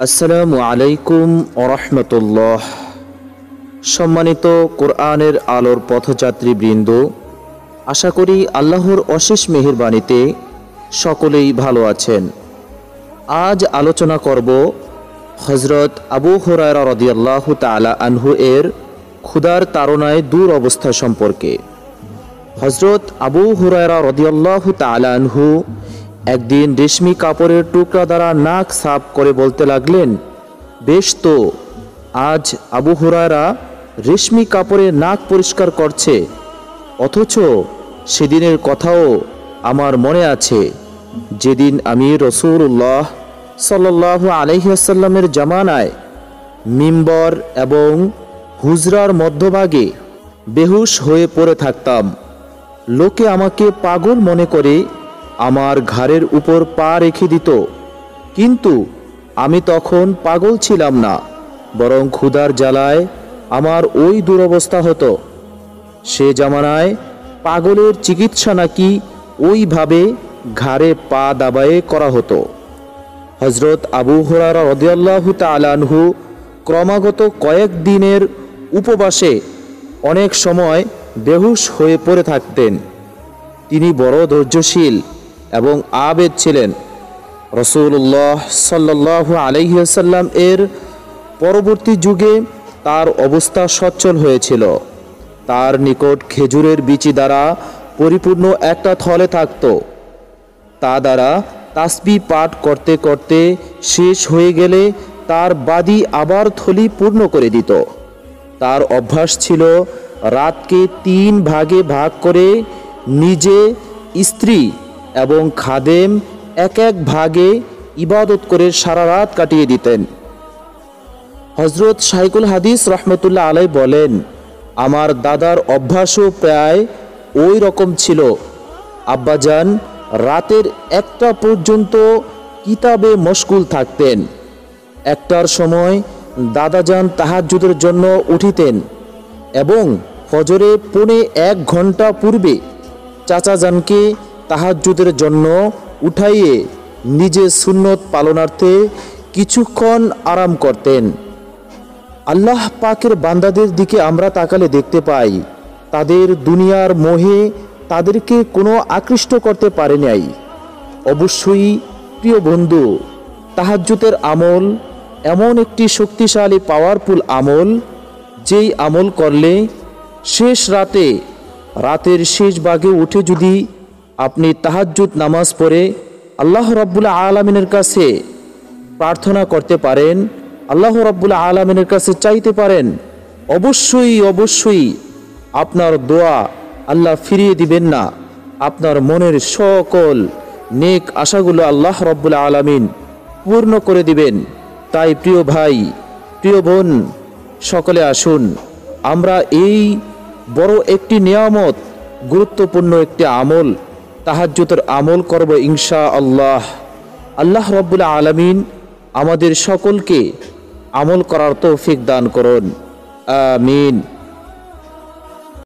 আসসালামু আলাইকুম ওরহমতুল্লাহ। সম্মানিত কোরআনের আলোর পথযাত্রী বৃন্দ, আশা করি আল্লাহর অশেষ মেহেরবানিতে সকলেই ভালো আছেন। আজ আলোচনা করব হযরত আবু হুরায়রা রাদিয়াল্লাহু তাআলা আনহু এর ক্ষুধার তাড়নায় দূর অবস্থা সম্পর্কে। হযরত আবু হুরায়রা রাদিয়াল্লাহু তাআলা আনহু একদিন রেশমি কাপড়ের টুকরা দ্বারা নাক সাফ করে বলতে লাগলেন, বেশ তো, আজ আবু হুরায়রা রেশমি কাপড়ে নাক পরিষ্কার করছে, অথচ সেদিনের কথাও আমার মনে আছে, যেদিন আমি রাসূলুল্লাহ সাল্লাল্লাহু আলাইহি ওয়াসাল্লামের জামানায় মিম্বর এবং হুজরার মধ্যভাগে বেহুশ হয়ে পড়ে থাকতাম। লোকে আমাকে পাগল মনে করে আমার ঘাড়ের উপর পা রেখে দিত, কিন্তু আমি তখন পাগল ছিলাম না, বরং ক্ষুধার জ্বালায় আমার ওই দুরবস্থা হতো। সে জামানায় পাগলের চিকিৎসা নাকি ওইভাবে ঘাড়ে পা দাবায়ে করা হতো। হযরত আবু হুরায়রা রাদিয়াল্লাহু তাআলা আনহু ক্রমাগত কয়েকদিনের উপবাসে অনেক সময় বেহুশ হয়ে পড়ে থাকতেন। তিনি বড় ধৈর্যশীল এবং আবেদ ছিলেন। রাসূলুল্লাহ সাল্লাল্লাহু আলাইহি ওয়াসাল্লাম এর পরবর্তী যুগে তার অবস্থা সচ্ছল হয়েছিল। তার নিকট খেজুরের বিচি দ্বারা পরিপূর্ণ একটা থলে থাকত। তা দ্বারা তাসবিহ পাঠ করতে করতে শেষ হয়ে গেলে তার বাদী আবার থলি পূর্ণ করে দিত। তার অভ্যাস ছিল রাতকে 3 ভাগে ভাগ করে নিজে, স্ত্রী এবং খাদেম এক এক ভাগে ইবাদত করে সারা রাত কাটিয়ে দিতেন। হযরত শাইখুল হাদিস রহমতুল্লাহ আলাইহি বলেন, আমার দাদার অভ্যাসও প্রায় ওই রকম ছিল। আব্বাজান রাতের 1টা পর্যন্ত কিতাবে মশগুল থাকতেন। 1টার সময় দাদাজান তাহাজ্জুদের জন্য উঠিতেন এবং ফজরে পৌনে 1 ঘন্টা পূর্বে চাচাজানকে তাহাজ্জুদের জন্য উঠাইয়ে নিজে সুন্নত পালনার্থে কিছুক্ষণ আরাম করতেন। আল্লাহ পাকের বান্দাদের দিকে আমরা তাকালে দেখতে পাই, তাদের দুনিয়ার মোহে তাদেরকে কোনো আকৃষ্ট করতে পারে নাই। অবশ্যই প্রিয় বন্ধু, তাহাজ্জুদের আমল এমন একটি শক্তিশালী পাওয়ারফুল আমল, যেই আমল করলে শেষ রাতে, রাতের শেষ ভাগে উঠে যদি আপনি তাহাজ্জুদ নামাজ পড়ে আল্লাহ রাব্বুল আলামিনের কাছে প্রার্থনা করতে পারেন, আল্লাহ রাব্বুল আলামিনের কাছে চাইতে পারেন, অবশ্যই আপনার দোয়া আল্লাহ ফিরিয়ে দিবেন না। আপনার মনের সকল নেক আশাগুলো আল্লাহ রাব্বুল আলামিন পূর্ণ করে দিবেন। তাই প্রিয় ভাই, প্রিয় বোন, সকলে আসুন আমরা এই বড় একটি নিয়ামত, গুরুত্বপূর্ণ একটি আমল, তাহাজ্জুদের আমল করব ইনশাআল্লাহ। আল্লাহ রাব্বুল আলামিন আমাদের সকলকে আমল করার তৌফিক দান করুন। আমিন।